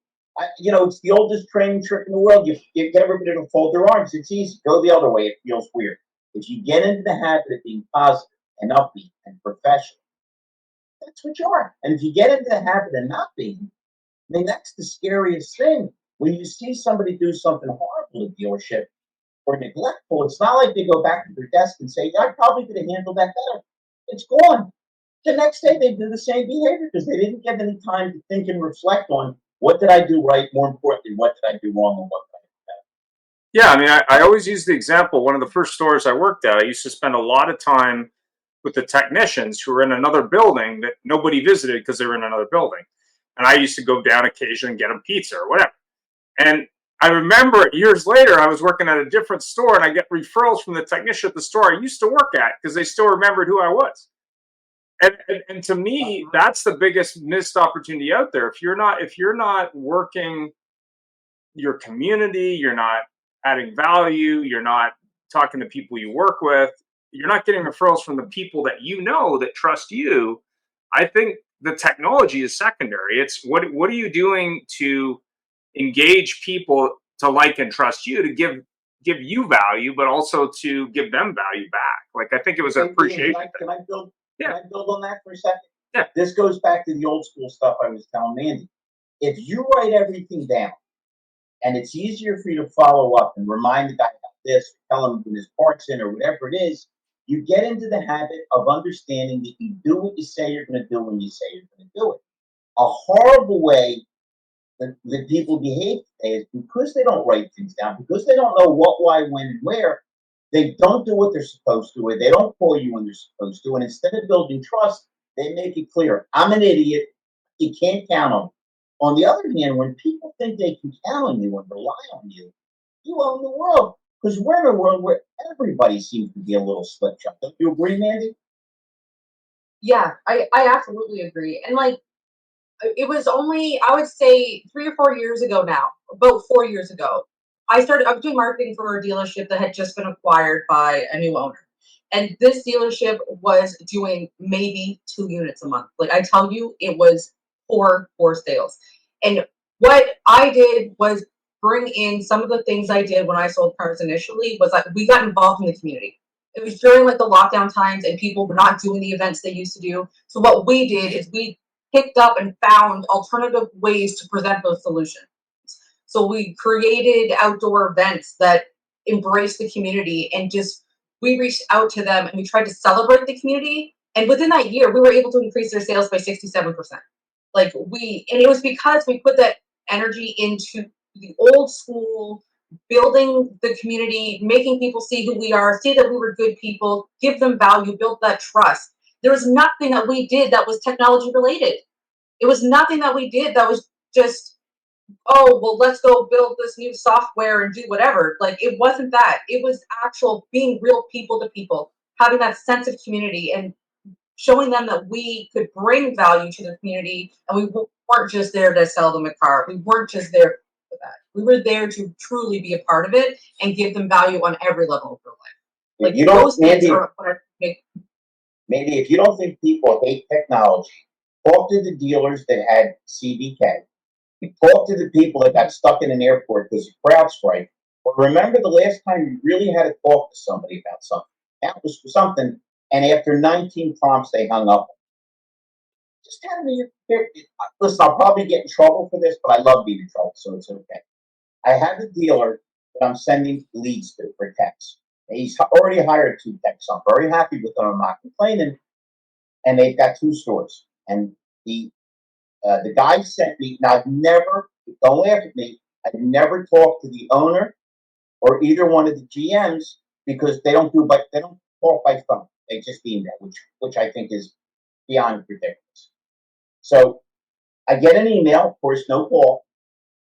It's the oldest training trick in the world. You get everybody to fold their arms. It's easy. Go the other way. It feels weird. If you get into the habit of being positive and upbeat and professional, that's what you are. And if you get into the habit of not being, I mean, that's the scariest thing. When you see somebody do something horrible at dealership or neglectful, it's not like they go back to their desk and say, "Yeah, I probably could have handled that better." It's gone. The next day they do the same behavior because they didn't get any time to think and reflect on what did I do right, more importantly, what did I do wrong, and what did I do Yeah, I mean, I always use the example. One of the first stores I worked at, I used to spend a lot of time with the technicians who were in another building that nobody visited because they were in another building. And I used to go down occasionally and get them pizza or whatever. And I remember years later, I was working at a different store and I get referrals from the technician at the store I used to work at because they still remembered who I was. And to me, that's the biggest missed opportunity out there. If you're not working your community, you're not adding value, you're not talking to people you work with, you're not getting referrals from the people that you know that trust you. I think the technology is secondary. It's what are you doing to engage people to like and trust you, to give you value, but also to give them value back. Like I think it was an have? Hey, Ian, appreciation thing. can I build? Yeah, Can I build on that for a second? yeah, This goes back to the old school stuff I was telling Mandy. If you write everything down, and it's easier for you to follow up and remind the guy about this, tell him when his part's in or whatever it is, you get into the habit of understanding that you do what you say you're going to do when you say you're going to do it. A horrible way that people behave today is because they don't write things down, because they don't know what, why, when, and where, they don't do what they're supposed to, or they don't call you when they're supposed to. And instead of building trust, they make it clear, "I'm an idiot. You can't count on me." On the other hand, when people think they can count on you and rely on you, you own the world. Because we're in a world where everybody seems to be a little slipshod. Don't you agree, Mandy? Yeah, I absolutely agree. And like, it was only, I would say 3 or 4 years ago now, about 4 years ago, I was doing marketing for a dealership that had just been acquired by a new owner. And this dealership was doing maybe 2 units a month. Like I tell you, it was poor sales. And what I did was bring in some of the things I did when I sold cars initially was like we got involved in the community. It was during like the lockdown times and people were not doing the events they used to do. So what we did is we picked up and found alternative ways to present those solutions. So we created outdoor events that embrace the community and just we reached out to them and we tried to celebrate the community. And within that year, we were able to increase their sales by 67%. And it was because we put that energy into the old school, building the community, making people see who we are, see that we were good people, give them value, build that trust. There was nothing that we did that was technology related. It was nothing that we did that was just, oh, well, let's go build this new software and do whatever. Like, it wasn't that. It was actual being real people to people, having that sense of community and showing them that we could bring value to the community and we weren't just there to sell them a car. We weren't just there for that. We were there to truly be a part of it and give them value on every level of their life. If you Like, don't, those things are what make. Mandy, if you don't think people hate technology, talk to the dealers that had CDK. Talk to the people that got stuck in an airport because of CrowdStrike. But remember the last time you really had to talk to somebody about something. account was for something, and after 19 prompts, they hung up. Just tell me, listen, I'll probably get in trouble for this, but I love being in trouble, so it's okay. I have a dealer that I'm sending leads to for techs. He's already hired 2 techs. So I'm very happy with them. I'm not complaining. And they've got 2 stores. And the guy sent me. Now I've never. Don't laugh at me. I've never talked to the owner or either one of the GMs because they don't talk by phone. They just email, which I think is beyond ridiculous. So I get an email, of course, no call.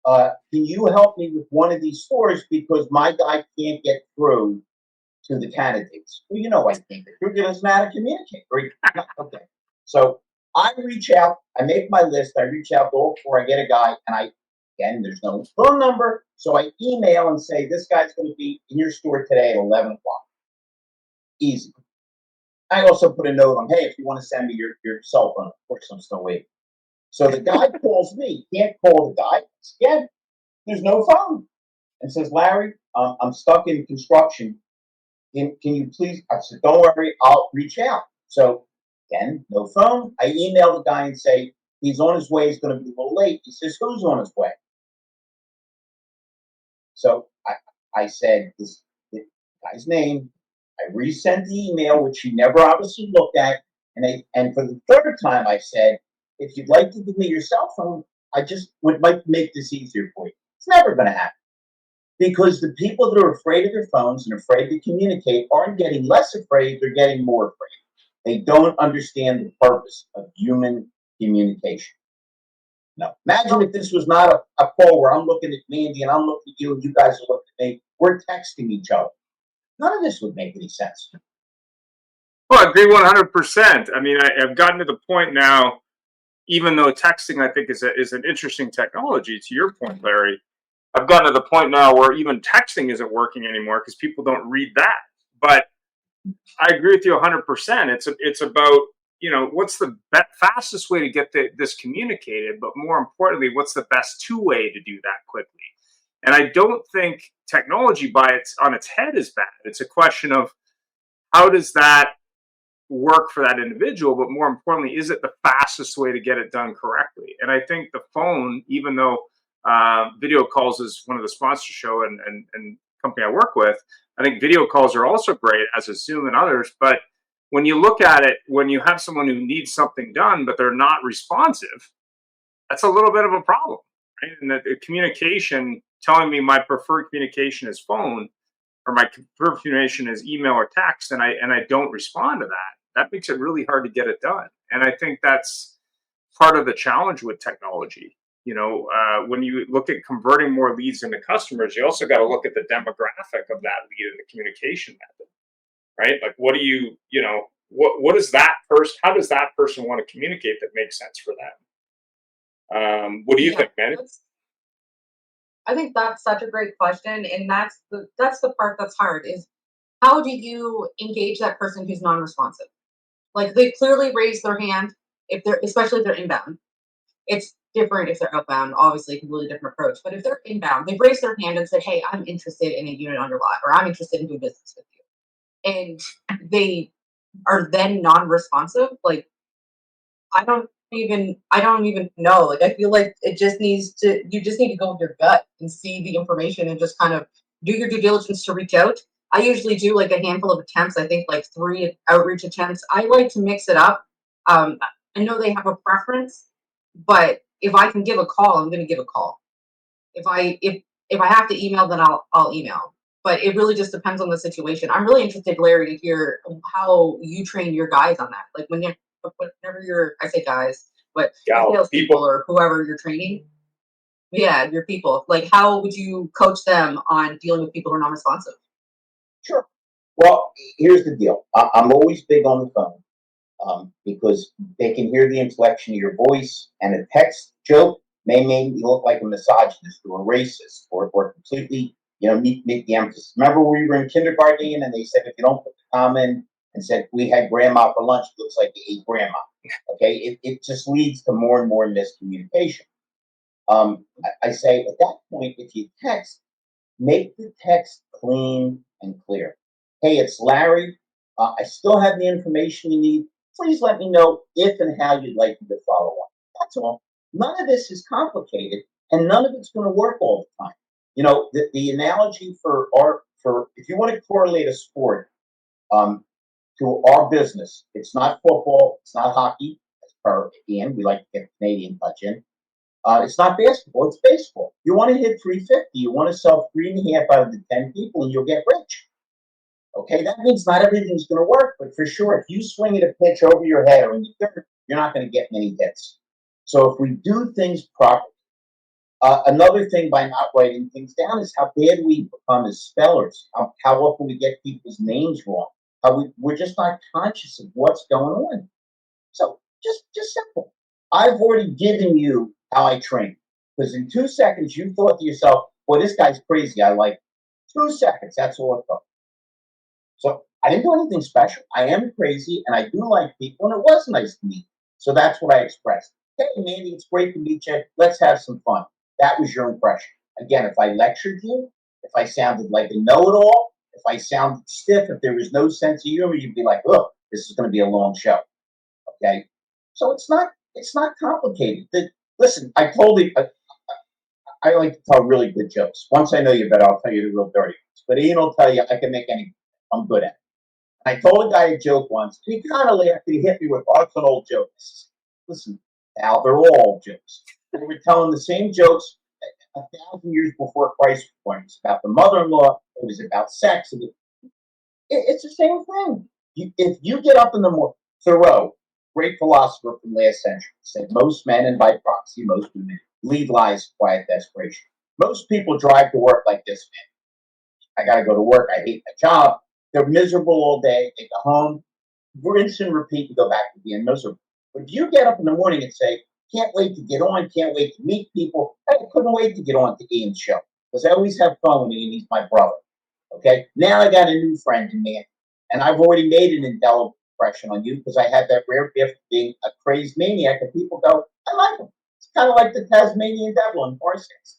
Can you help me with one of these stores because my guy can't get through to the candidates? Well, you know, I think the crew doesn't know how to communicate. Okay. So I reach out, I make my list, I reach out to all 4, I get a guy, and again, there's no phone number, so I email and say, this guy's going to be in your store today at 11 o'clock. Easy. I also put a note on, hey, if you want to send me your cell phone, of course, I'm still waiting. So the guy calls me, can't call the guy. Again, there's no phone. And says, Larry, I'm stuck in construction. Can you please? I said, don't worry, I'll reach out. So again, no phone. I email the guy and say, he's on his way, he's going to be a little late. He says, who's on his way? So I said the guy's name. I resent the email, which he never obviously looked at. And for the 3rd time, I said, if you'd like to give me your cell phone, I just would like to make this easier for you. It's never going to happen. Because the people that are afraid of their phones and afraid to communicate aren't getting less afraid, they're getting more afraid. They don't understand the purpose of human communication. Now, imagine if this was not a call where I'm looking at Mandy and I'm looking at you and you guys are looking at me. We're texting each other. None of this would make any sense. Well, I agree 100%. I mean, I've gotten to the point now, even though texting I think is an interesting technology, to your point, Larry, I've gotten to the point now where even texting isn't working anymore because people don't read that. But I agree with you 100%. It's about, what's the fastest way to get this communicated, but more importantly, what's the best way to do that quickly? And I don't think technology on its head is bad. It's a question of how does that work for that individual, but more importantly, is it the fastest way to get it done correctly? And I think the phone, even though video calls is one of the sponsor show and company I work with, I think video calls are also great, as is Zoom and others. But when you look at it, when you have someone who needs something done, but they're not responsive, that's a little bit of a problem, right? And the communication, telling me my preferred communication is phone, or my preferred communication is email or text, and I don't respond to that makes it really hard to get it done. And I think that's part of the challenge with technology. When you look at converting more leads into customers, you also got to look at the demographic of that lead and the communication method, right? Like, what is that person? How does that person want to communicate that makes sense for them? What do you think, man? I think that's such a great question, and that's the part that's hard is how do you engage that person who's non-responsive? Like, they clearly raise their hand especially if they're inbound. It's different if they're outbound, obviously, a completely different approach. But if they're inbound, they've raised their hand and said, hey, I'm interested in a unit on your lot, or I'm interested in doing business with you. And they are then non-responsive. Like, I don't even know. Like, I feel like you just need to go with your gut and see the information and just kind of do your due diligence to reach out. I usually do like a handful of attempts. I think like 3 outreach attempts. I like to mix it up. I know they have a preference, but if I can give a call, I'm going to give a call. If I have to email, then I'll email. But it really just depends on the situation. I'm really interested, Larry, to hear how you train your guys on that. Like, whenever I say guys, but salespeople or whoever you're training. Yeah, your people. Like, how would you coach them on dealing with people who are non-responsive? Sure. Well, here's the deal. I'm always big on the phone because they can hear the inflection of your voice, and a text joke may make you look like a misogynist or a racist or completely, meet the emphasis. Remember we were in kindergarten and they said if you don't put the comma in and said we had grandma for lunch, it looks like you ate grandma. Okay, it just leads to more and more miscommunication. I say at that point, if you text, make the text clean and clear. Hey, it's Larry. I still have the information you need. Please let me know if and how you'd like me to follow up. That's all. None of this is complicated, and none of it's going to work all the time. You know, the analogy for if you want to correlate a sport to our business, it's not football, it's not hockey. As per Ian, we like to get a Canadian touch in. It's not basketball, it's baseball. You want to hit 350, you want to sell 3.5 out of the 10 people, and you'll get rich. Okay, that means not everything's going to work, but for sure, if you swing at a pitch over your head or in the dirt, you're not going to get many hits. So if we do things properly, another thing by not writing things down is how bad we become as spellers, how often we get people's names wrong, how we're just not conscious of what's going on. So just simple. I've already given you how I train. Because in 2 seconds, you thought to yourself, well, this guy's crazy. I like 2 seconds. That's all it took. So I didn't do anything special. I am crazy, and I do like people, and it was nice to meet. So that's what I expressed. Hey, Mandy, it's great to meet you. Let's have some fun. That was your impression. Again, if I lectured you, if I sounded like a know-it-all, if I sounded stiff, if there was no sense of humor, you'd be like, oh, this is going to be a long show. Okay? So it's not complicated. Listen, I told you, I like to tell really good jokes. Once I know you better, I'll tell you the real dirty ones. But Ian will tell you I can make any. I'm good at it. I told a guy a joke once, and he kind of laughed, and he hit me with, oh, it's an old joke. Listen, Al, they're all old jokes. We were telling the same jokes 1,000 years before Christ was born. It's about the mother-in-law. It was about sex. It's the same thing. If you get up in the morning, Thoreau, great philosopher from last century, said most men, and by proxy most women, lead lives of quiet desperation. Most people drive to work like this, man. I got to go to work. I hate my job. They're miserable all day. They go home, rinse and repeat, and go back to being miserable. But if you get up in the morning and say, can't wait to get on, can't wait to meet people, I couldn't wait to get on to Ian's show because I always have fun with Ian. He's my brother. Okay, now I got a new friend in me, and I've already made an indelible impression on you because I had that rare gift of being a crazed maniac, and people go, I like him. It's kind of like the Tasmanian devil in Parsons.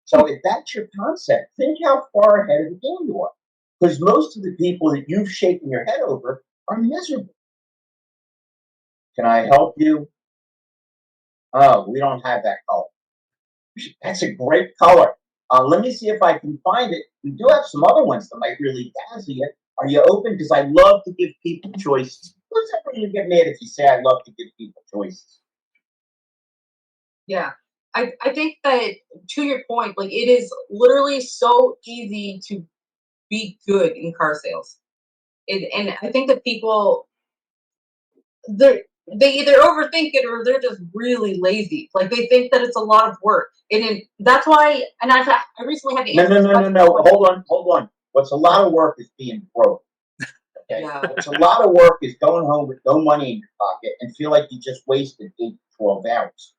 So if that's your concept, think how far ahead of the game you are. Because most of the people that you've shaken your head over are miserable. Can I help you? Oh, we don't have that color. That's a great color. Let me see if I can find it. We do have some other ones that might really dazzle you. Are you open? Because I love to give people choices. Who's ever going to get mad if you say I love to give people choices? Yeah. I think that, to your point, like, it is literally so easy to be good in car sales. And I think that people, they either overthink it or they're just really lazy. Like, they think that it's a lot of work. And that's why, and I recently had to answer No. Hold on. What's a lot of work is being broke. Okay. Yeah. What's a lot of work is going home with no money in your pocket and feel like you just wasted 8 to 12 hours.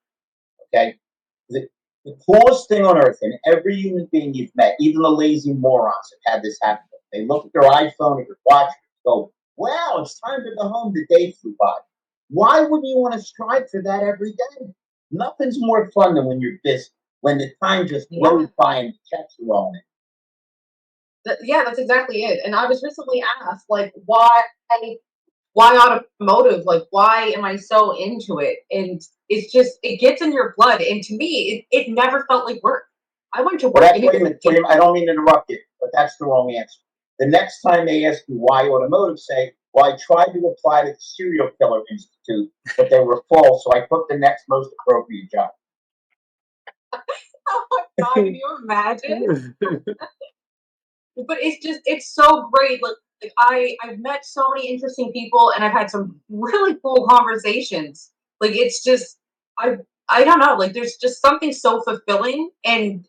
Okay. The coolest thing on earth, and every human being you've met, even the lazy morons have had this happen. They look at their iPhone or their watch and go, wow, it's time to go home. The day flew by. Why wouldn't you want to strive for that every day? Nothing's more fun than when you're busy, when the time just blows by and the checks are rolling in. Yeah, that's exactly it. And I was recently asked, like, why automotive? Like, why am I so into it? And it's just, it gets in your blood. And to me, it never felt like work. I went to work. Wait a minute, I don't mean to interrupt you, but that's the wrong answer. The next time they ask you why automotive, say, well, I tried to apply to the Serial Killer Institute, but they were full, so I took the next most appropriate job. Oh my God, can you imagine? But it's so great. Like I've met so many interesting people, and I've had some really cool conversations. Like, it's just, I don't know, like, there's just something so fulfilling, and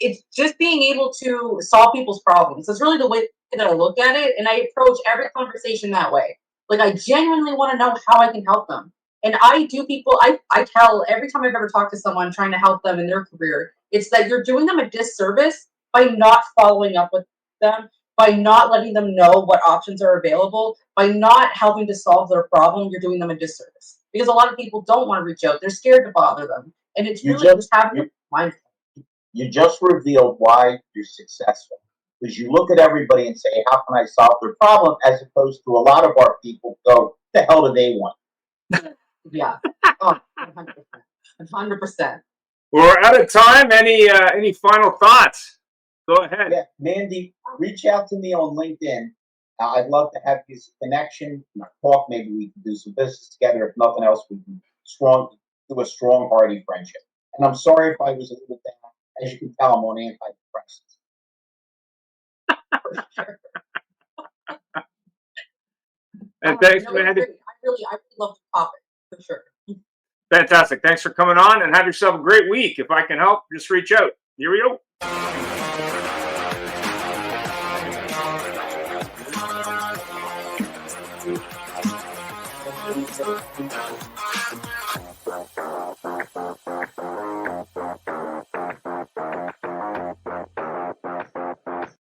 it's just being able to solve people's problems. That's really the way that I look at it, and I approach every conversation that way. Like, I genuinely want to know how I can help them. And I tell every time I've ever talked to someone trying to help them in their career, it's that you're doing them a disservice by not following up with them, by not letting them know what options are available, by not helping to solve their problem. You're doing them a disservice. Because a lot of people don't want to reach out. They're scared to bother them. And it's really just having a mindful. You just revealed why you're successful. Because you look at everybody and say, how can I solve their problem? As opposed to a lot of our people go, the hell do they want? Yeah. 100%. We're out of time. Any final thoughts? Go ahead. Yeah, Mandy, reach out to me on LinkedIn. I'd love to have this connection, talk. Maybe we can do some business together. If nothing else, we can do a strong, hearty friendship. And I'm sorry if I was a little down. As you can tell, I'm on antidepressants. And thanks, No, Mandy. I really love the topic, for sure. Fantastic. Thanks for coming on, and have yourself a great week. If I can help, just reach out. Here we go.